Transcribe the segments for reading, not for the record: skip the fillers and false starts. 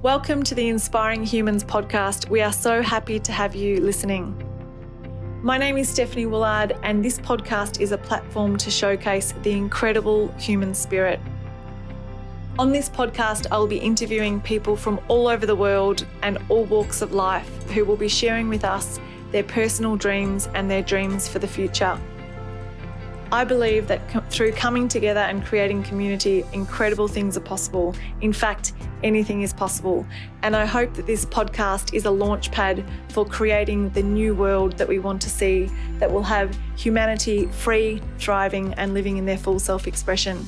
Welcome to the Inspiring Humans podcast. We are so happy to have you listening. My name is Stephanie Woollard, and this podcast is a platform to showcase the incredible human spirit. On this podcast, I'll be interviewing people from all over the world and all walks of life who will be sharing with us their personal dreams and their dreams for the future. I believe that through coming together and creating community, incredible things are possible. In fact, anything is possible. And I hope that this podcast is a launch pad for creating the new world that we want to see, that will have humanity free, thriving, and living in their full self-expression.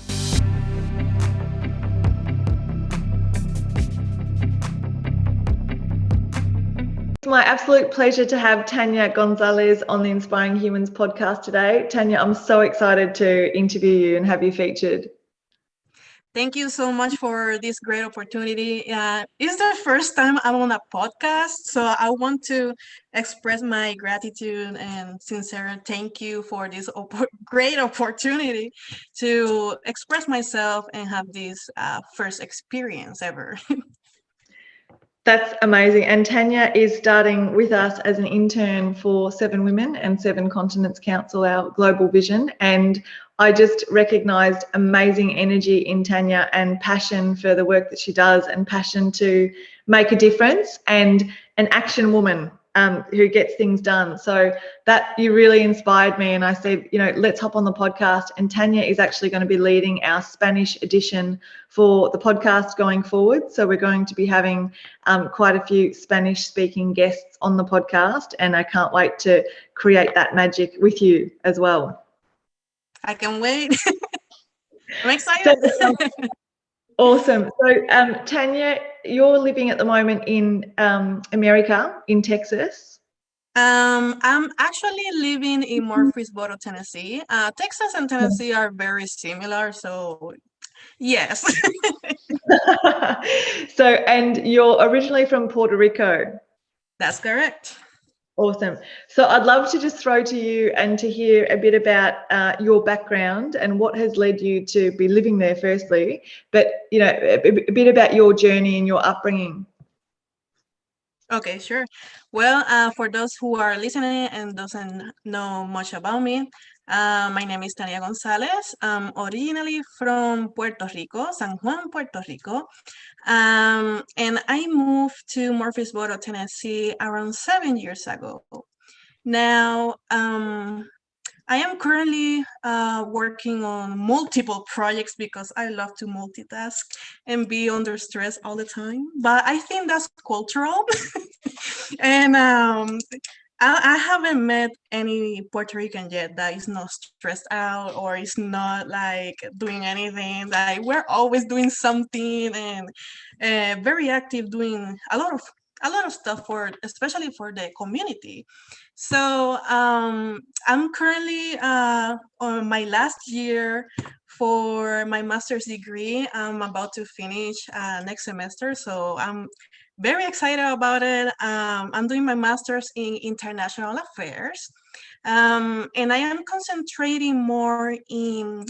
It's my absolute pleasure to have Tanya Gonzalez on the Inspiring Humans podcast today. Tanya, I'm so excited to interview you and have you featured. Thank you so much for this great opportunity. It's the first time I'm on a podcast, so I want to express my gratitude and sincere thank you for this great opportunity to express myself and have this first experience ever. That's amazing. And Tanya is starting with us as an intern for Seven Women and Seven Continents Council, our global vision. And I just recognised amazing energy in Tanya and passion for the work that she does and passion to make a difference and an action woman who gets things done. So that you really inspired me, and I said, let's hop on the podcast. And Tanya is actually going to be leading our Spanish edition for the podcast going forward. So we're going to be having quite a few Spanish speaking guests on the podcast, and I can't wait to create that magic with you as well. I can wait. I'm excited. Awesome. So Tanya, you're living at the moment in America, in Texas. I'm actually living in Murfreesboro, Tennessee. Texas and Tennessee are very similar, so yes. And you're originally from Puerto Rico. That's correct. Awesome. So I'd love to just throw to you and to hear a bit about your background and what has led you to be living there firstly, but, a bit about your journey and your upbringing. Okay, sure. Well, for those who are listening and doesn't know much about me, my name is Tanya Gonzalez. I'm originally from Puerto Rico, San Juan, Puerto Rico. And I moved to Murfreesboro, Tennessee around 7 years ago. Now, I am currently working on multiple projects because I love to multitask and be under stress all the time. But I think that's cultural. And I haven't met any Puerto Rican yet that is not stressed out or is not like doing anything. Like we're always doing something and very active, doing a lot of stuff especially for the community. So I'm currently on my last year for my master's degree. I'm about to finish next semester, so I'm very excited about it. I'm doing my master's in international affairs, and I am concentrating more in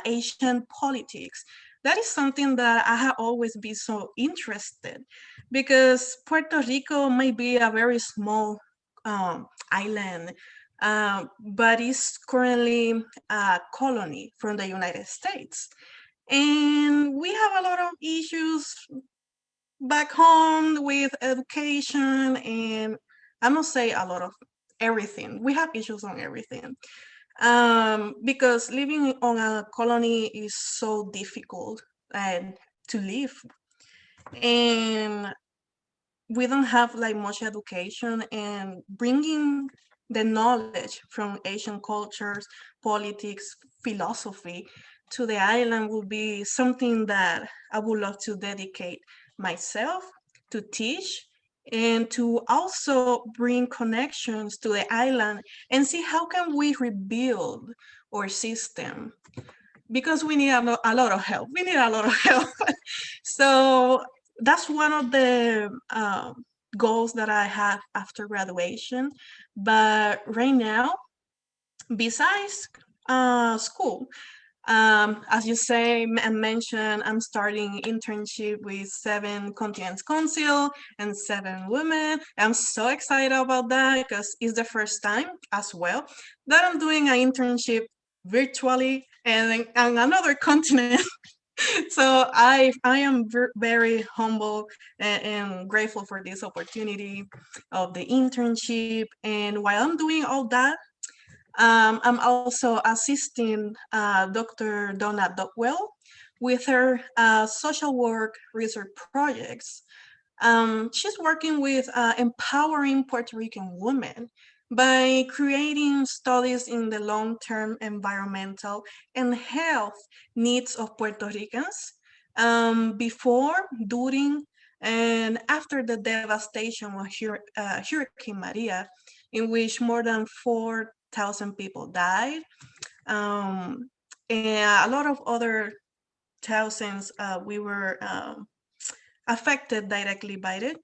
Asian politics. That is something that I have always been so interested, because Puerto Rico may be a very small island, but is currently a colony from the United States. And we have a lot of issues back home with education, and I must say a lot of everything. We have issues on everything. Because living on a colony is so difficult to live. And we don't have like much education, and bringing the knowledge from Asian cultures, politics, philosophy to the island will be something that I would love to dedicate myself to teach, and to also bring connections to the island and see how can we rebuild our system, because we need a lot of help. We need a lot of help. So that's one of the goals that I have after graduation. But right now, besides school, As you say and mentioned, I'm starting internship with Seven Continents Council and Seven Women. I'm so excited about that because it's the first time as well that I'm doing an internship virtually and on another continent. So I am very humble and grateful for this opportunity of the internship. And while I'm doing all that, I'm also assisting Dr. Donna Dopwell with her social work research projects. She's working with empowering Puerto Rican women by creating studies in the long-term environmental and health needs of Puerto Ricans before, during, and after the devastation of Hurricane Maria, in which more than 4,000 people died, and a lot of other thousands we were affected directly by it.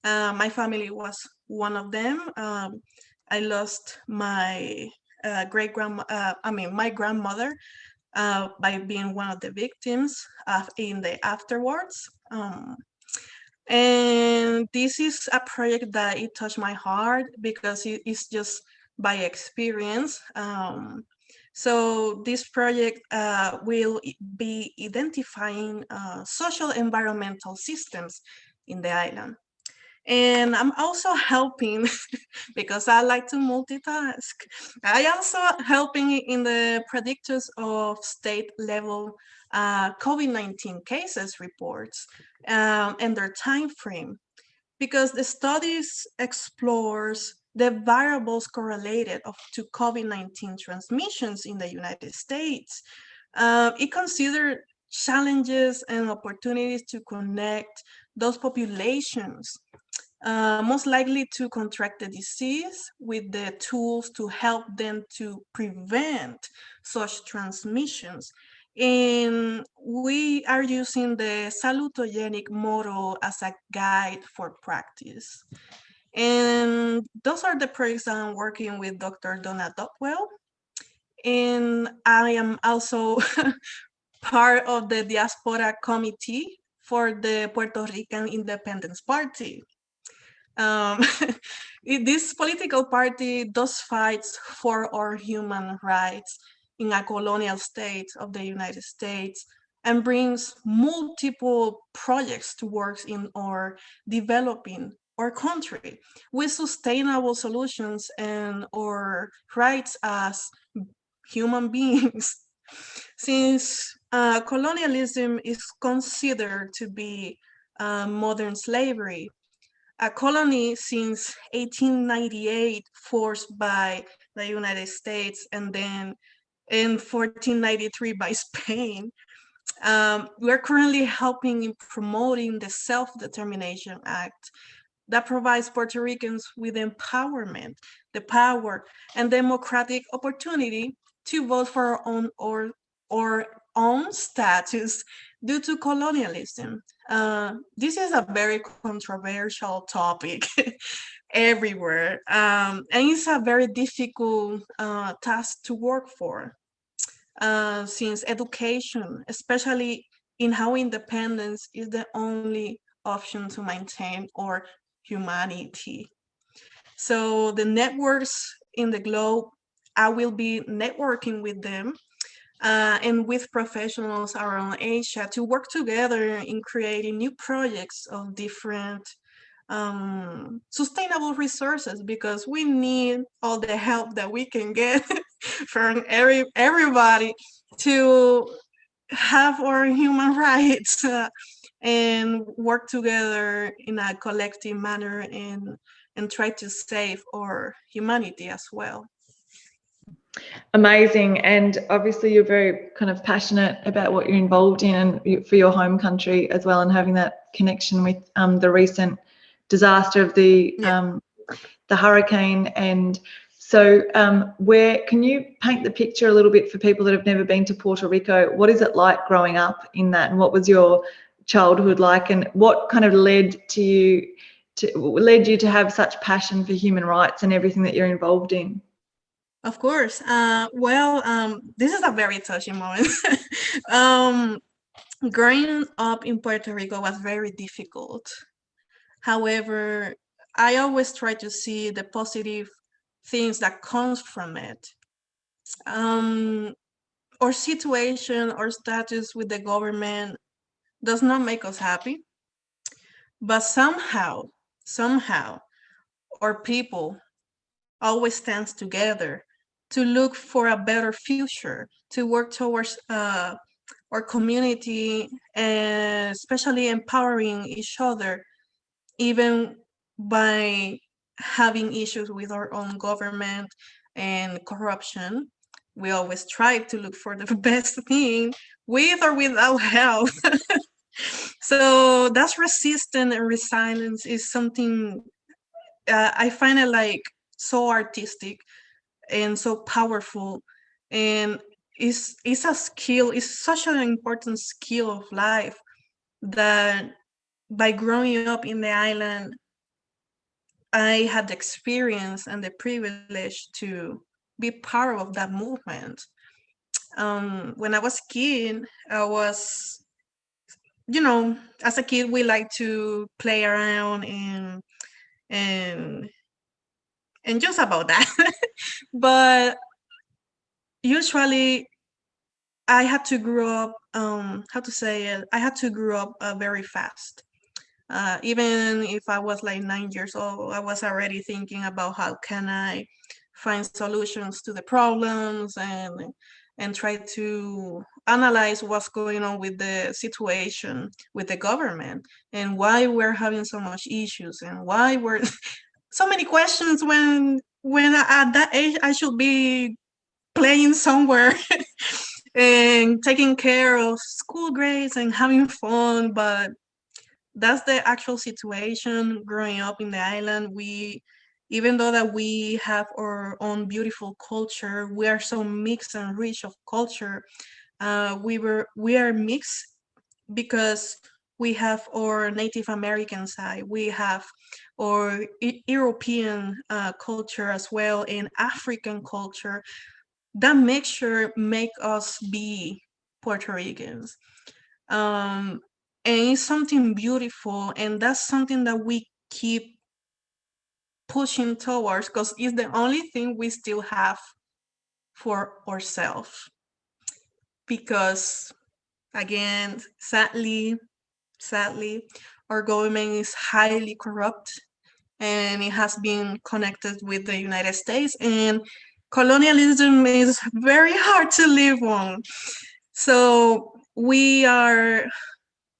My family was one of them. I lost my my grandmother by being one of the victims in the afterwards. And this is a project that it touched my heart because it's just by experience. So this project will be identifying social environmental systems in the island. And I'm also helping because I like to multitask. I also helping in the predictors of state level COVID-19 cases reports and their time frame, because the studies explores the variables correlated to COVID-19 transmissions in the United States. It considered challenges and opportunities to connect those populations most likely to contract the disease with the tools to help them to prevent such transmissions. And we are using the salutogenic model as a guide for practice. And those are the projects that I'm working with Dr. Donna Dopwell. And I am also part of the Diaspora Committee for the Puerto Rican Independence Party. This political party does fights for our human rights in a colonial state of the United States and brings multiple projects to work in our developing our country with sustainable solutions and our rights as human beings. Since colonialism is considered to be modern slavery, a colony since 1898 forced by the United States and then in 1493 by Spain. We're currently helping in promoting the Self-Determination Act that provides Puerto Ricans with empowerment, the power, and democratic opportunity to vote for our own status due to colonialism. This is a very controversial topic everywhere, and it's a very difficult task to work for, since education, especially in how independence is the only option to maintain our humanity. So the networks in the globe, I will be networking with them and with professionals around Asia to work together in creating new projects of different sustainable resources, because we need all the help that we can get from everybody to have our human rights and work together in a collective manner and try to save our humanity as well. Amazing. And obviously you're very kind of passionate about what you're involved in and for your home country as well, and having that connection with the recent disaster of the hurricane. And so where can you paint the picture a little bit for people that have never been to Puerto Rico? What is it like growing up in that, and what was your childhood like, and what kind of led you to have such passion for human rights and everything that you're involved in? Of course. This is a very touching moment. um, Growing up in Puerto Rico was very difficult. However, I always try to see the positive things that comes from it. Um, our situation or status with the government does not make us happy, but somehow, our people always stands together to look for a better future, to work towards our community, and especially empowering each other, even by having issues with our own government and corruption. We always try to look for the best thing with or without help. So that's resistance and resilience is something I find it like so artistic and so powerful, and it's a skill. It's such an important skill of life that by growing up in the island, I had the experience and the privilege to be part of that movement. When I was a kid, I was, as a kid, we like to play around and and just about that. But usually, I had to grow up. How to say it? I had to grow up very fast. Even if I was like 9 years old, I was already thinking about how can I find solutions to the problems and try to analyze what's going on with the situation with the government and why we're having so much issues and why we're so many questions when at that age I should be playing somewhere and taking care of school grades and having fun. But that's the actual situation growing up in the island. We, even though that we have our own beautiful culture, we are so mixed and rich of culture. We are mixed because we have our Native American side, we have our European culture as well, and African culture. That mixture make us be Puerto Ricans. um, and it's something beautiful, and that's something that we keep pushing towards because it's the only thing we still have for ourselves. Because again, sadly, our government is highly corrupt, and it has been connected with the United States, and colonialism is very hard to live on. So we are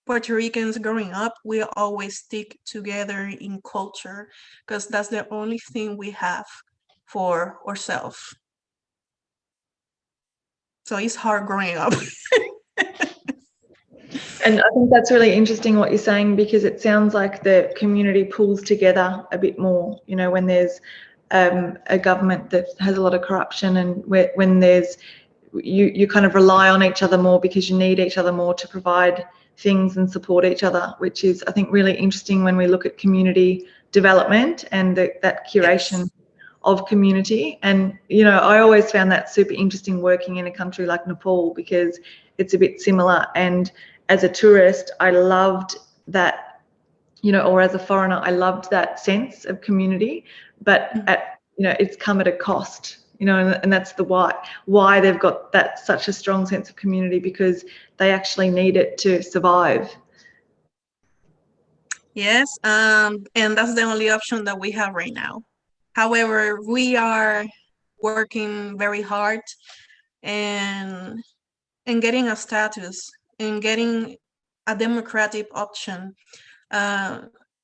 Puerto Ricans growing up, we always stick together in culture because that's the only thing we have for ourselves. So it's hard growing up. And I think that's really interesting what you're saying, because it sounds like the community pulls together a bit more, when there's a government that has a lot of corruption, and when there's you kind of rely on each other more because you need each other more to provide things and support each other, which is, I think, really interesting when we look at community development and that curation Yes. of community. And I always found that super interesting working in a country like Nepal, because it's a bit similar. And as a tourist, I loved that, or as a foreigner, I loved that sense of community, but it's come at a cost, and that's the why they've got that such a strong sense of community, because they actually need it to survive. Yes, and that's the only option that we have right now. However, we are working very hard and getting a status and getting a democratic option uh,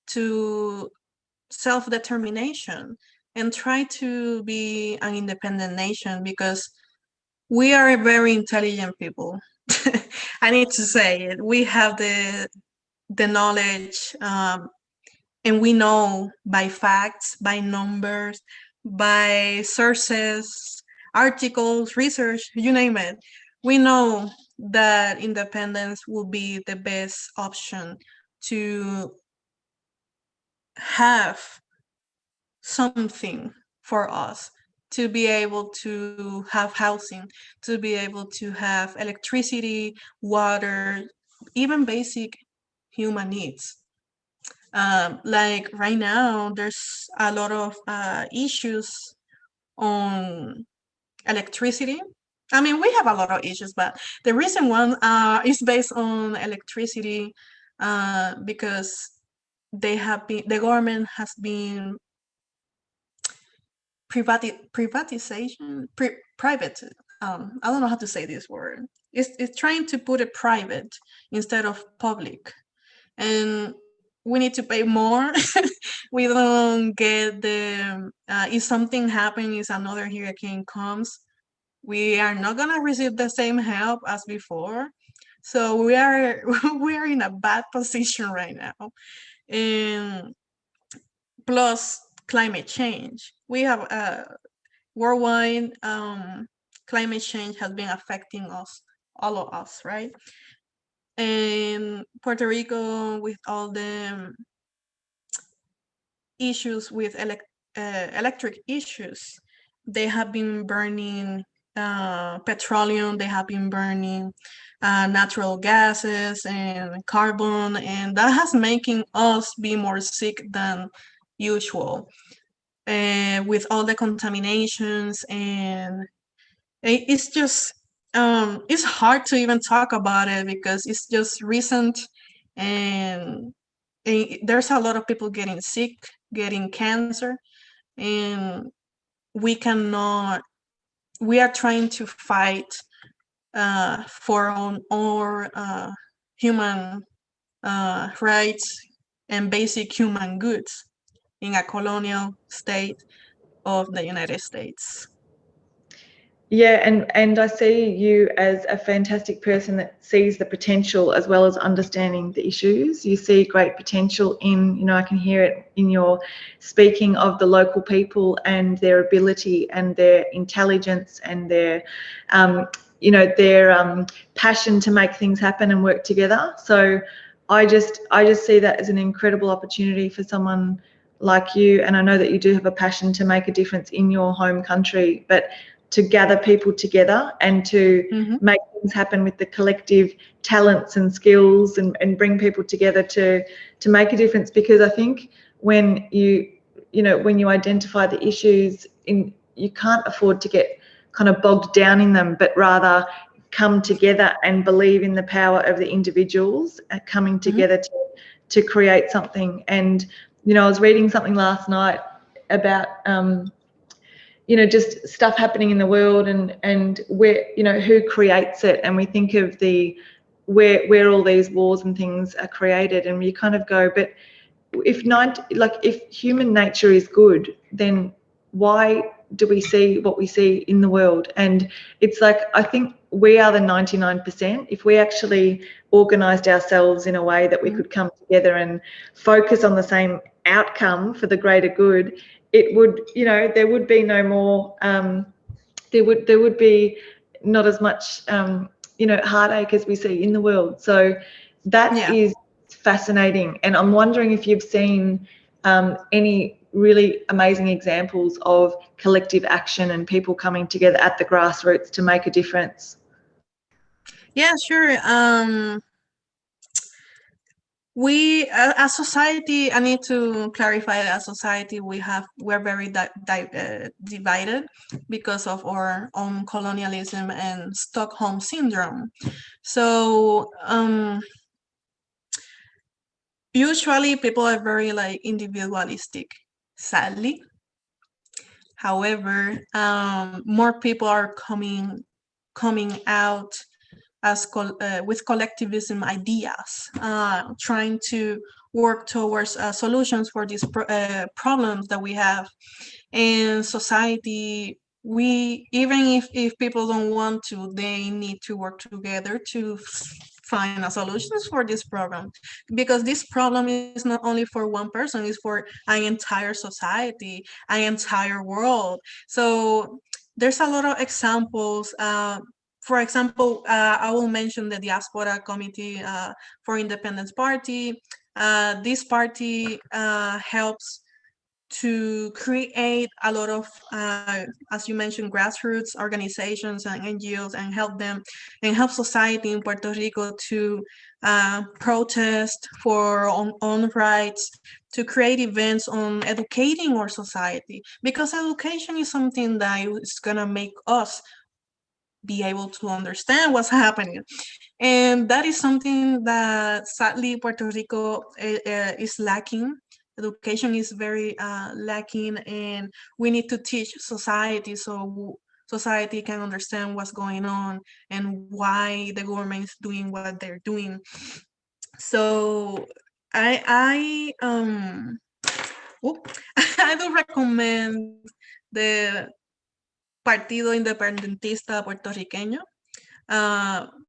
to self-determination and try to be an independent nation, because we are very intelligent people. I need to say it. We have the knowledge, and we know by facts, by numbers, by sources, articles, research, you name it. We know that independence will be the best option to have something for us, to be able to have housing, to be able to have electricity, water, even basic human needs. Like right now, there's a lot of issues on electricity. I mean, we have a lot of issues, but the recent one is based on electricity because the government has been private. I don't know how to say this word. It's trying to put it private instead of public, and we need to pay more. We don't get the if something happens, if another hurricane comes, we are not gonna receive the same help as before. So we are we are in a bad position right now, and plus climate change. We have worldwide climate change has been affecting us, all of us, right? And Puerto Rico, with all the issues with electric issues, they have been burning petroleum, they have been burning natural gases and carbon, and that has making us be more sick than usual. With all the contaminations, and it's just it's hard to even talk about it because it's just recent, and there's a lot of people getting sick, getting cancer, and we cannot we are trying to fight for our human rights and basic human goods in a colonial state of the United States. Yeah, and I see you as a fantastic person that sees the potential as well as understanding the issues. You see great potential in, I can hear it in your speaking of the local people and their ability and their intelligence and their, their passion to make things happen and work together. So I just see that as an incredible opportunity for someone like you. And I know that you do have a passion to make a difference in your home country, but to gather people together and to make things happen with the collective talents and skills and bring people together to make a difference. Because I think when you identify the issues, you can't afford to get kind of bogged down in them, but rather come together and believe in the power of the individuals coming together to create something. And I was reading something last night about just stuff happening in the world and where, who creates it. And we think of where all these wars and things are created, and you kind of go, but if human nature is good, then why do we see what we see in the world? And it's like, I think we are the 99%. If we actually organised ourselves in a way that we could come together and focus on the same outcome for the greater good, it would, there would be no more, there would be not as much, heartache as we see in the world. So that is fascinating. And I'm wondering if you've seen any really amazing examples of collective action and people coming together at the grassroots to make a difference. Yeah, sure. We as society, I need to clarify that as society we're very divided because of our own colonialism and Stockholm syndrome. So usually people are very individualistic, sadly. However, more people are coming out as with collectivism ideas, trying to work towards solutions for these problems that we have in society. Even if people don't want to, they need to work together to find a solutions for this problem, because this problem is not only for one person, it's for an entire society, an entire world. So there's a lot of examples. For example, I will mention the Diaspora Committee for Independence Party. This party helps to create a lot of, as you mentioned, grassroots organizations and NGOs, and help them and help society in Puerto Rico to protest for own rights, to create events on educating our society, because education is something that is gonna make us be able to understand what's happening. And that is something that sadly Puerto Rico is lacking. Education is very lacking, and we need to teach society so society can understand what's going on and why the government is doing what they're doing. So oh, I do recommend the Partido Independentista Puertorriqueño,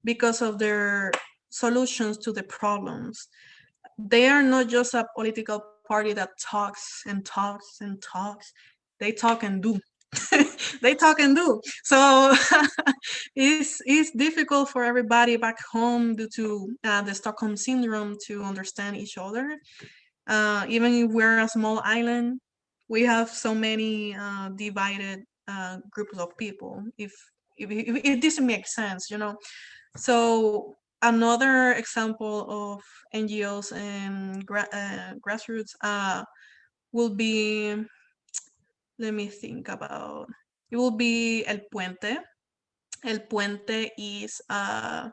because of their solutions to the problems. They are not just a political party that talks and talks and talks. They talk and do. They talk and do. So it's difficult for everybody back home due to the Stockholm syndrome to understand each other. Even if we're a small island, we have so many divided groups of people. If it doesn't make sense, you know. So another example of NGOs and grassroots will be, let me think about, it will be El Puente. El Puente is a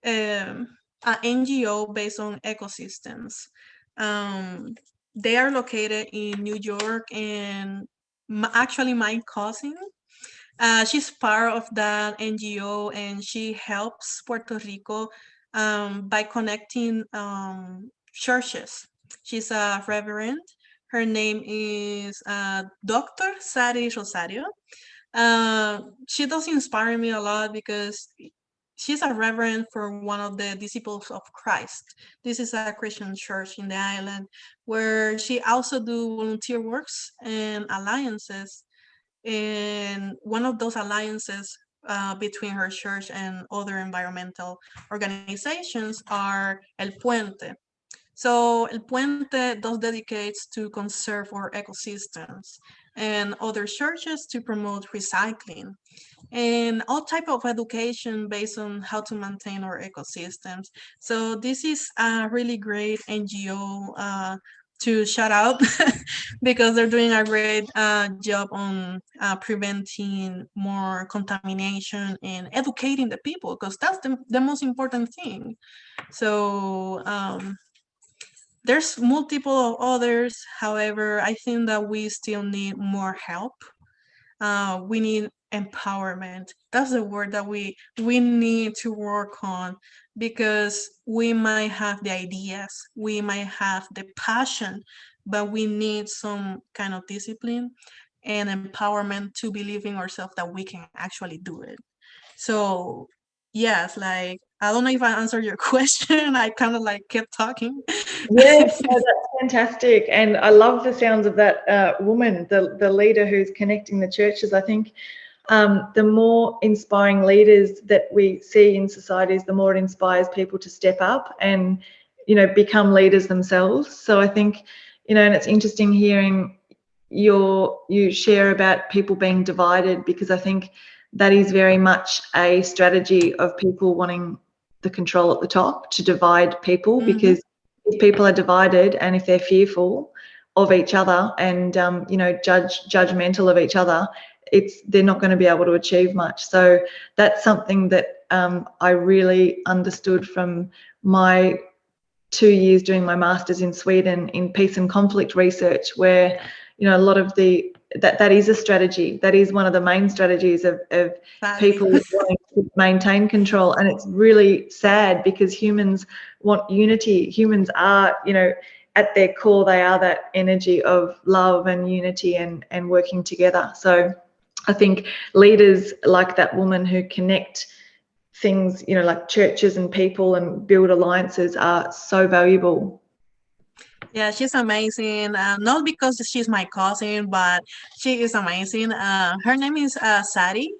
NGO based on ecosystems. They are located in New York, and actually my cousin, she's part of that NGO, and she helps Puerto Rico by connecting churches. She's a reverend. Her name is Dr. Sari Rosario. She does inspire me a lot because she's a reverend for one of the Disciples of Christ. This is a Christian church in the island where she also do volunteer works and alliances. And one of those alliances between her church and other environmental organizations are El Puente. So El Puente does dedicates to conserve our ecosystems, and other churches to promote recycling, and all type of education based on how to maintain our ecosystems. So this is a really great NGO to shout out because they're doing a great job on preventing more contamination and educating the people, because that's the most important thing. So there's multiple of others. However, I think that we still need more help. We need empowerment. That's the word that we need to work on, because we might have the ideas, we might have the passion, but we need some kind of discipline and empowerment to believe in ourselves that we can actually do it. So yes, like I don't know if I answered your question. I kind of like kept talking. Yes, no, that's fantastic. And I love the sounds of that woman, the leader who's connecting the churches. I think the more inspiring leaders that we see in societies, the more it inspires people to step up and, you know, become leaders themselves. So I think, you know, and it's interesting hearing you share about people being divided, because I think that is very much a strategy of people wanting the control at the top to divide people, because if people are divided and if they're fearful of each other and you know, judgmental of each other, they're not going to be able to achieve much. So that's something that I really understood from my 2 years doing my master's in Sweden in peace and conflict research, where, you know, a lot of that is a strategy. That is one of the main strategies of people wanting to maintain control. And it's really sad because humans want unity. Humans are, you know, at their core, they are that energy of love and unity and working together. So I think leaders like that woman who connect things, you know, like churches and people and build alliances are so valuable. Yeah, she's amazing. Not because she's my cousin, but she is amazing. Her name is Sari,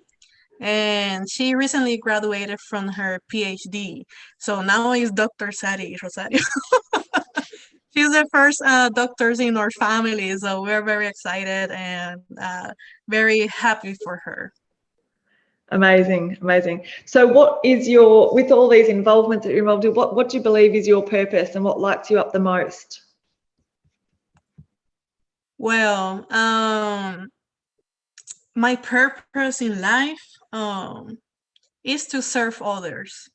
and she recently graduated from her PhD. So now is Dr. Sari Rosario. she's the first doctors in our family, so we're very excited and very happy for her. Amazing, amazing. So what is your, with all these involvements that you're involved in, what do you believe is your purpose and what lights you up the most? Well, my purpose in life is to serve others.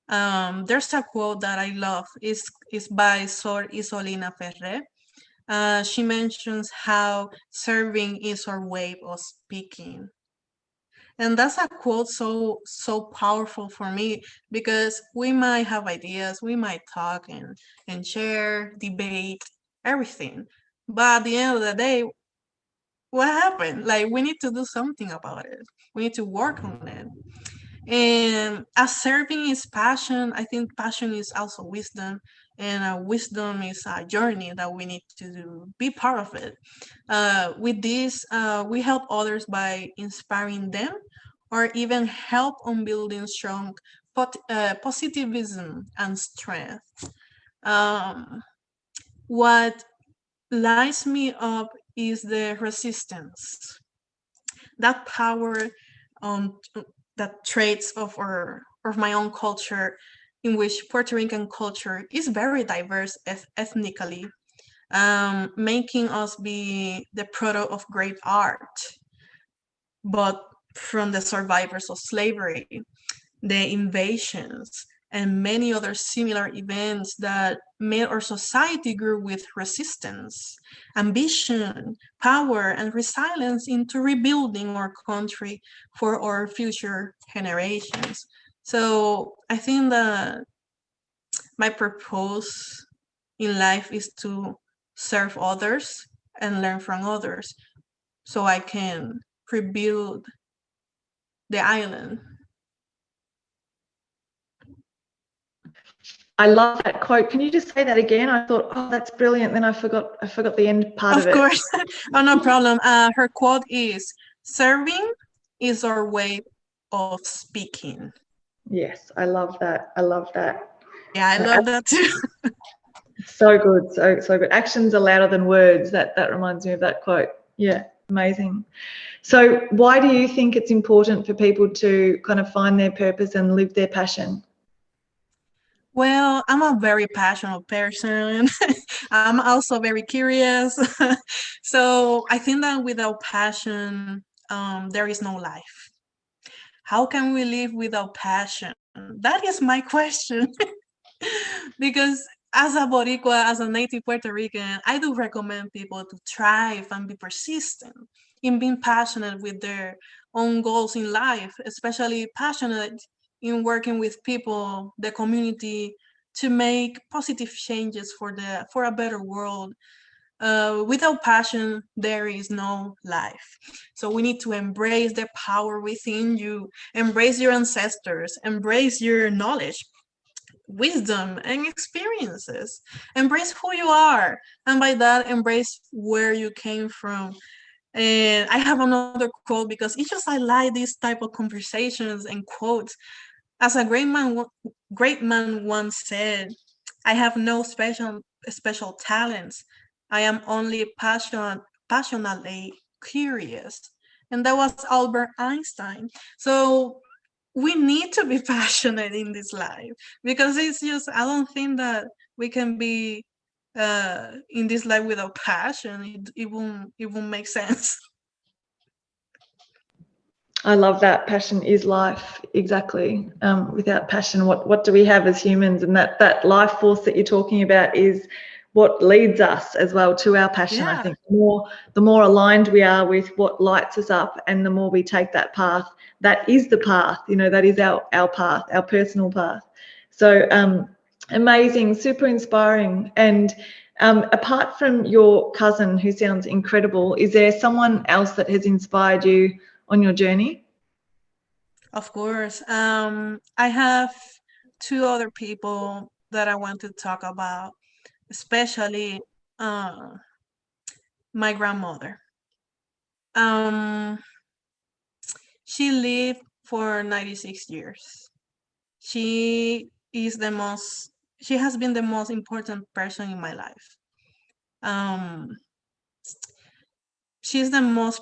There's a quote that I love. Is by Sor Isolina Ferrer. She mentions how serving is our way of speaking. And that's a quote so powerful for me, because we might have ideas, we might talk and share, debate, everything. But at the end of the day, what happened? Like, we need to do something about it. We need to work on it. And as serving is passion, I think passion is also wisdom, and wisdom is a journey that we need to be part of it. With this, we help others by inspiring them, or even help on building strong positivism and strength. Um, what lights me up is the resistance, that power, um, that traits of my own culture, in which Puerto Rican culture is very diverse ethnically, making us be the product of great art, but from the survivors of slavery, the invasions, and many other similar events that made our society grow with resistance, ambition, power, and resilience into rebuilding our country for our future generations. So I think that my purpose in life is to serve others and learn from others, so I can rebuild the island. I love that quote. Can you just say that again? I thought, oh, that's brilliant. Then I forgot the end part of it. Of course. Oh, no problem. Her quote is, "Serving is our way of speaking." Yes, I love that. I love that. Yeah, I love that too. So good, so good. Actions are louder than words. That reminds me of that quote. Yeah, amazing. So why do you think it's important for people to kind of find their purpose and live their passion? Well, I'm a very passionate person. I'm also very curious. So I think that without passion, there is no life. How can we live without passion? That is my question. Because as a Boricua, as a native Puerto Rican, I do recommend people to thrive and be persistent in being passionate with their own goals in life, especially passionate in working with people, the community, to make positive changes for a better world. Without passion, there is no life. So we need to embrace the power within you, embrace your ancestors, embrace your knowledge, wisdom, and experiences. Embrace who you are, and by that, embrace where you came from. And I have another quote, because it's just I like these type of conversations and quotes. As a great man once said, "I have no special talents. I am only passionately curious." And that was Albert Einstein. So we need to be passionate in this life, because it's just, I don't think that we can be in this life without passion. It won't make sense. I love that. Passion is life. Exactly. Without passion, what do we have as humans? And that life force that you're talking about is what leads us as well to our passion. Yeah. I think the more aligned we are with what lights us up, and the more we take that path, that is the path. You know, that is our path, our personal path. So amazing, super inspiring. And apart from your cousin, who sounds incredible, is there someone else that has inspired you on your journey? Of course. I have two other people that I want to talk about, especially uh, my grandmother. Um, she lived for 96 years. She is the most she has been the most important person in my life. She's the most,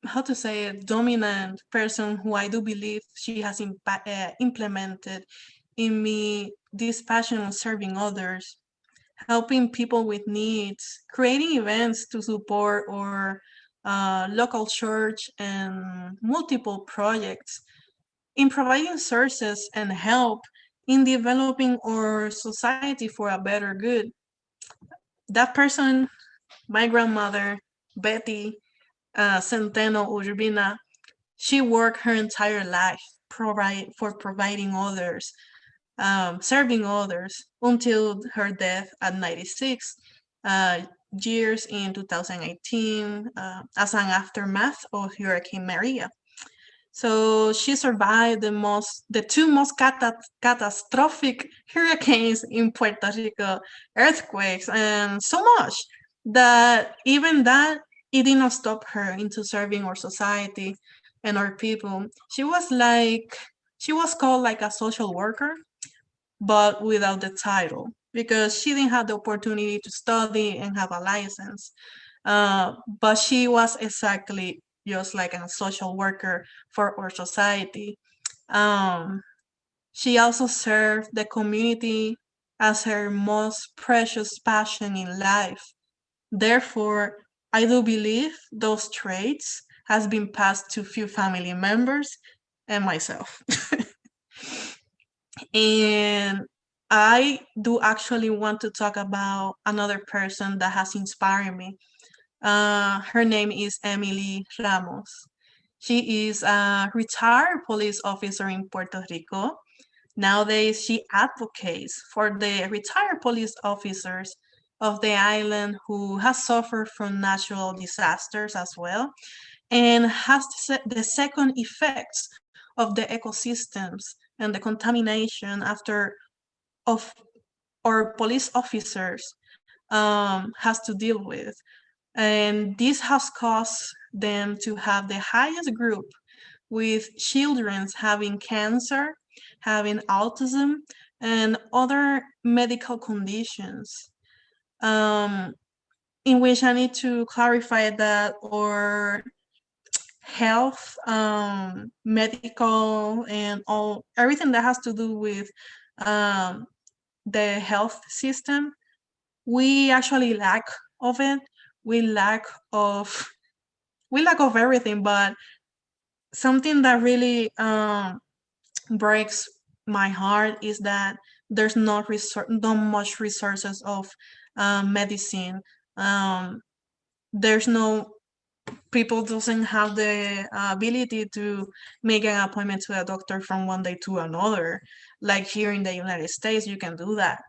how to say it, dominant person who I do believe she has implemented in me this passion of serving others, helping people with needs, creating events to support our local church and multiple projects, in providing sources and help in developing our society for a better good. That person, my grandmother, Betty Centeno Urbina, she worked her entire life providing others, serving others until her death at 96 uh, years in 2018 as an aftermath of Hurricane Maria. So she survived the two most catastrophic hurricanes in Puerto Rico, earthquakes, and so much that even that it did not stop her into serving our society and our people. She was called like a social worker, but without the title because she didn't have the opportunity to study and have a license. But she was exactly just like a social worker for our society. Um, she also served the community as her most precious passion in life. Therefore, I do believe those traits has been passed to few family members and myself. And I do actually want to talk about another person that has inspired me. Her name is Emily Ramos. She is a retired police officer in Puerto Rico. Nowadays, she advocates for the retired police officers of the island who has suffered from natural disasters as well and has the second effects of the ecosystems and the contamination after of our police officers has to deal with. And this has caused them to have the highest group with children having cancer, having autism, and other medical conditions. Um, in which I need to clarify that our health, medical, and all everything that has to do with um, the health system, we actually lack of it. We lack of we lack of everything, but something that really breaks my heart is that there's not much resources of medicine. Um, there's no people doesn't have the ability to make an appointment to a doctor from one day to another. Like here in the United States, you can do that.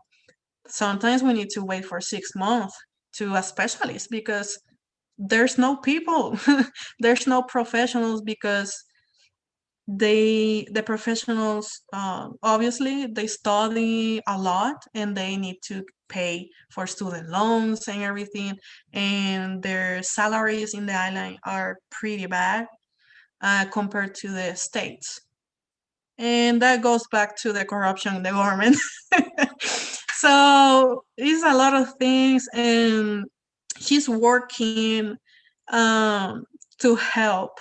Sometimes we need to wait for 6 months to a specialist because there's no people, there's no professionals because the professionals obviously they study a lot and they need to pay for student loans and everything, and their salaries in the island are pretty bad compared to the states, and that goes back to the corruption in the government. So it's a lot of things, and she's working um, to help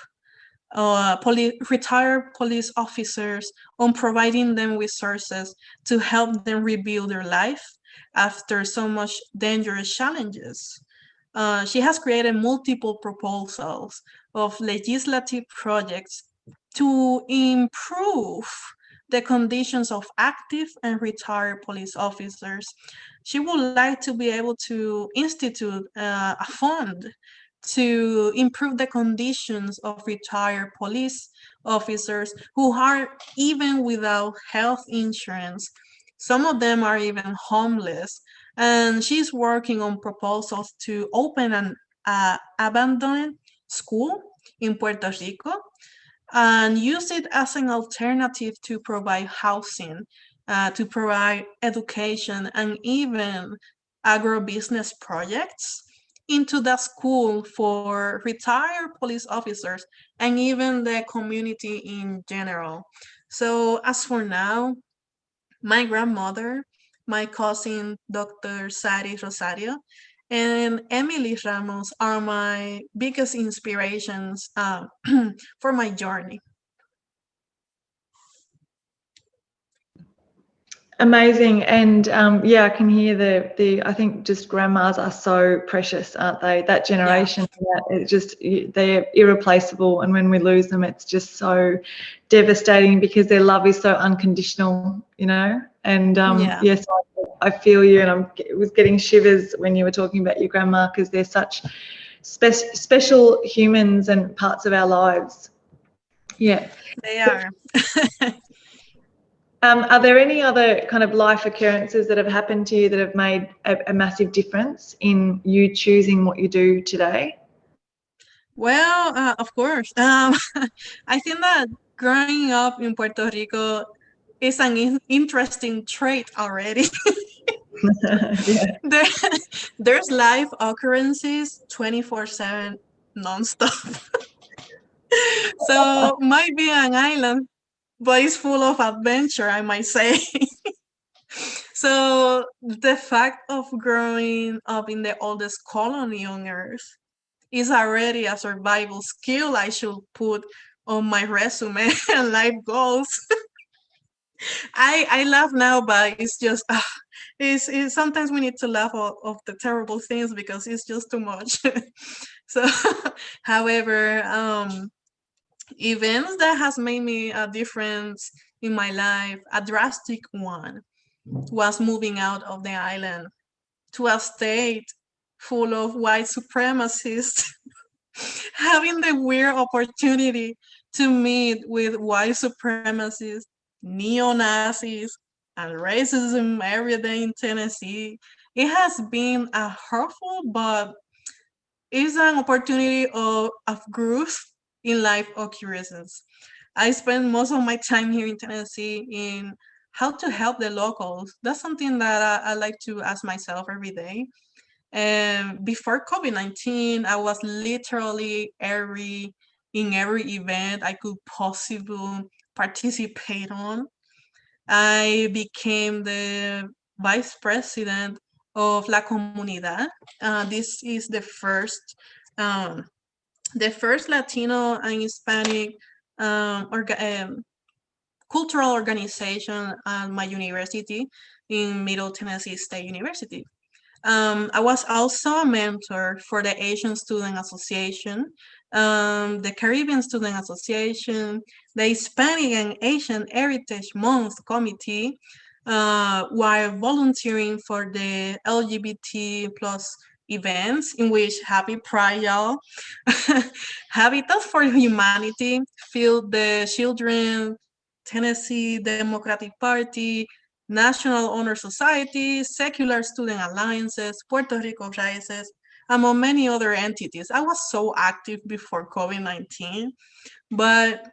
retired police officers on providing them with resources to help them rebuild their life after so much dangerous challenges. She has created multiple proposals of legislative projects to improve the conditions of active and retired police officers. She would like to be able to institute a fund to improve the conditions of retired police officers who are even without health insurance. Some of them are even homeless. And she's working on proposals to open an abandoned school in Puerto Rico and use it as an alternative to provide housing, to provide education, and even agribusiness projects into the school for retired police officers and even the community in general. So as for now, my grandmother my cousin, Dr. Sari Rosario, and Emily Ramos are my biggest inspirations for my journey. Amazing. And yeah, I can hear I think just grandmas are so precious, aren't they? That generation, they're irreplaceable. And when we lose them, it's just so devastating because their love is so unconditional, you know? And yes, I feel you. And I was getting shivers when you were talking about your grandma because they're such special humans and parts of our lives. Yeah. They are. Are there any other kind of life occurrences that have happened to you that have made a massive difference in you choosing what you do today? Well, of course. I think that growing up in Puerto Rico is an interesting trait already. Yeah. There's life occurrences 24/7 nonstop. So might be an island, but it's full of adventure, I might say. So the fact of growing up in the oldest colony on Earth is already a survival skill I should put on my resume and life goals. I laugh now, but it's just it's sometimes we need to laugh of the terrible things because it's just too much. So, however, events that has made me a difference in my life, a drastic one, was moving out of the island to a state full of white supremacists. Having the weird opportunity to meet with white supremacists, neo-Nazis, and racism every day in Tennessee, it has been a hurtful, but it's an opportunity of growth in life occurrences. I spend most of my time here in Tennessee in how to help the locals. That's something that I like to ask myself every day. And before COVID-19, I was literally in every event I could possibly participate on. I became the vice president of La Comunidad. This is um, the first Latino and Hispanic um, orga- um, cultural organization at my university in Middle Tennessee State University. I was also a mentor for the Asian Student Association, the Caribbean Student Association, the Hispanic and Asian Heritage Month Committee, while volunteering for the LGBT plus events in which Happy Pride, y'all, Habitat for Humanity, Field the Children, Tennessee Democratic Party, National Honor Society, Secular Student Alliances, Puerto Rico Rises, among many other entities. I was so active before COVID-19, but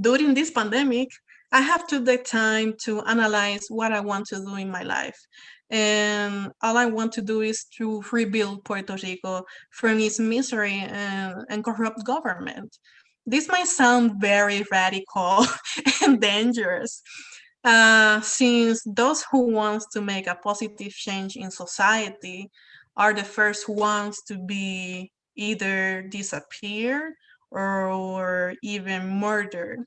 during this pandemic, I have took the time to analyze what I want to do in my life. And all I want to do is to rebuild Puerto Rico from its misery and corrupt government. This might sound very radical and dangerous, since those who want to make a positive change in society are the first ones to be either disappeared or even murdered.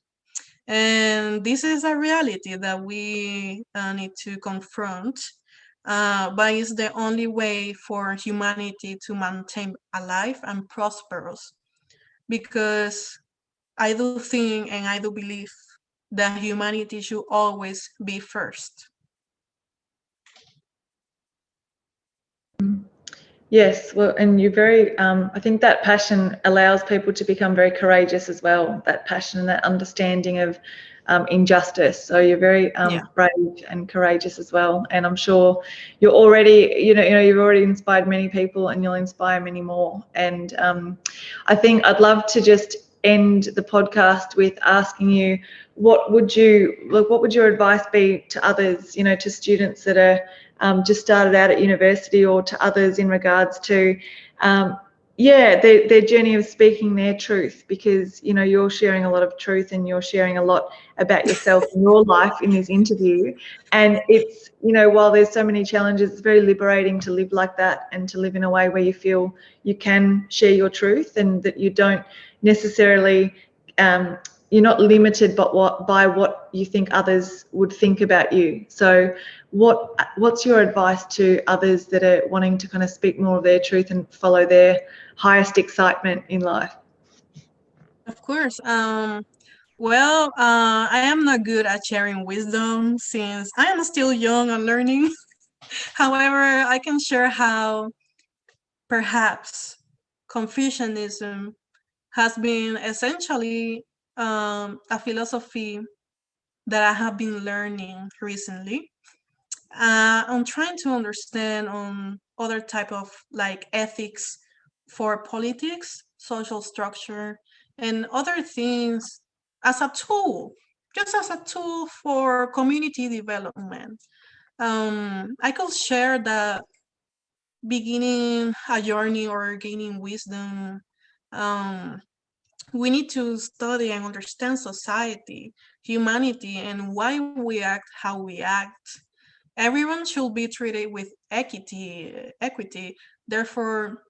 And this is a reality that we need to confront, but it's the only way for humanity to maintain alive and prosperous. Because I do think and I do believe that humanity should always be first. Yes, well, and you're very, I think that passion allows people to become very courageous as well, that passion and that understanding of injustice. So you're very brave and courageous as well. And I'm sure you're already, you've already inspired many people and you'll inspire many more. And I think I'd love to just end the podcast with asking you, what would your advice be to others, to students that are just started out at university, or to others in regards to their journey of speaking their truth, because you're sharing a lot of truth and you're sharing a lot about yourself and your life in this interview, and it's while there's so many challenges, it's very liberating to live like that and to live in a way where you feel you can share your truth and that you don't necessarily you're not limited by what you think others would think about you. So what's your advice to others that are wanting to kind of speak more of their truth and follow their highest excitement in life? Of course. I am not good at sharing wisdom since I am still young and learning. However, I can share how perhaps Confucianism has been essentially a philosophy that I have been learning recently. I'm trying to understand on other type of ethics for politics, social structure, and other things as a tool, just as a tool for community development. I could share that beginning a journey or gaining wisdom, we need to study and understand society, humanity, and why we act how we act. Everyone should be treated with equity. Therefore,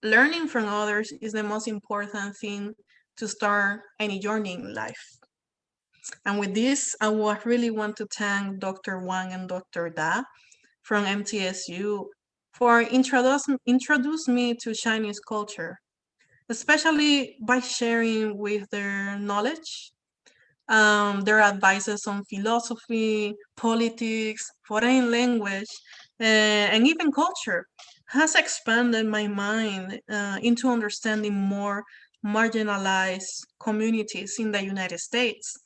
learning from others is the most important thing to start any journey in life. And with this, I would really want to thank Dr. Wang and Dr. Da from MTSU for introduce me to Chinese culture, especially by sharing with their knowledge, their advices on philosophy, politics, foreign language, and even culture has expanded my mind into understanding more marginalized communities in the United States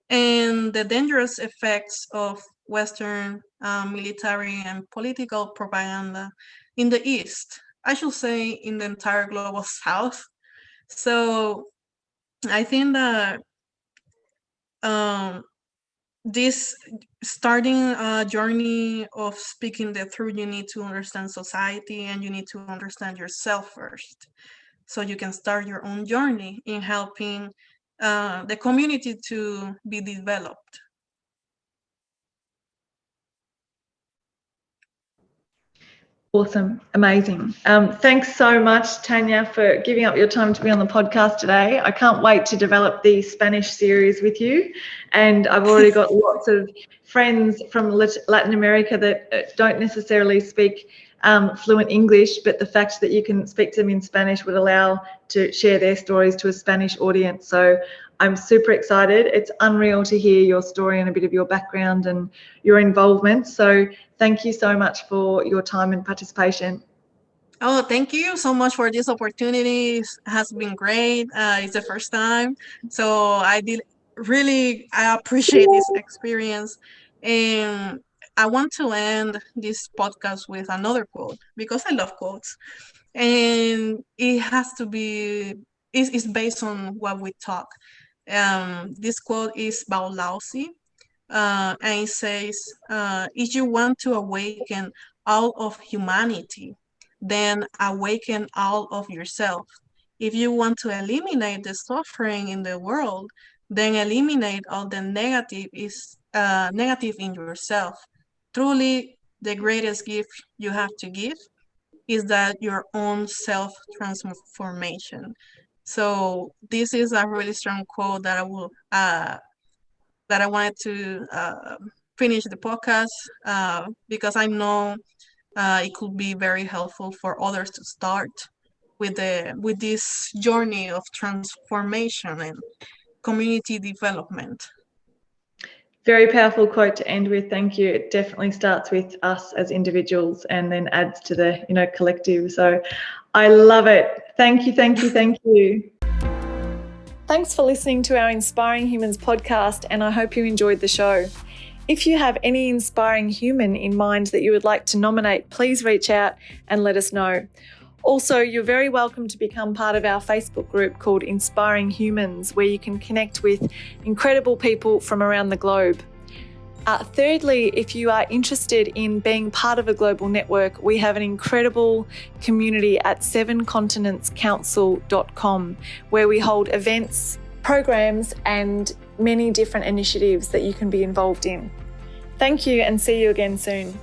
and the dangerous effects of Western military and political propaganda in the East. I should say in the entire global South. So I think that this starting a journey of speaking the truth, you need to understand society and you need to understand yourself first. So you can start your own journey in helping the community to be developed. Awesome. Amazing. Thanks so much, Tanya, for giving up your time to be on the podcast today. I can't wait to develop the Spanish series with you. And I've already got lots of friends from Latin America that don't necessarily speak fluent English, but the fact that you can speak to them in Spanish would allow to share their stories to a Spanish audience. So I'm super excited. It's unreal to hear your story and a bit of your background and your involvement. So thank you so much for your time and participation. Oh, thank you so much for this opportunity. It has been great. It's the first time. So I appreciate this experience. And I want to end this podcast with another quote because I love quotes. And it has to be, it's based on what we talk. This quote is Bao Laozi, and it says, if you want to awaken all of humanity, then awaken all of yourself. If you want to eliminate the suffering in the world, then eliminate all the negative in yourself. Truly, the greatest gift you have to give is that your own self-transformation. So this is a really strong quote that I wanted to finish the podcast because I know it could be very helpful for others to start with this journey of transformation and community development. Very powerful quote to end with. Thank you. It definitely starts with us as individuals and then adds to the collective. So I love it. Thank you, thank you, thank you. Thanks for listening to our Inspiring Humans podcast, and I hope you enjoyed the show. If you have any inspiring human in mind that you would like to nominate, please reach out and let us know. Also, you're very welcome to become part of our Facebook group called Inspiring Humans, where you can connect with incredible people from around the globe. Thirdly, if you are interested in being part of a global network, we have an incredible community at sevencontinentscouncil.com where we hold events, programs, and many different initiatives that you can be involved in. Thank you and see you again soon.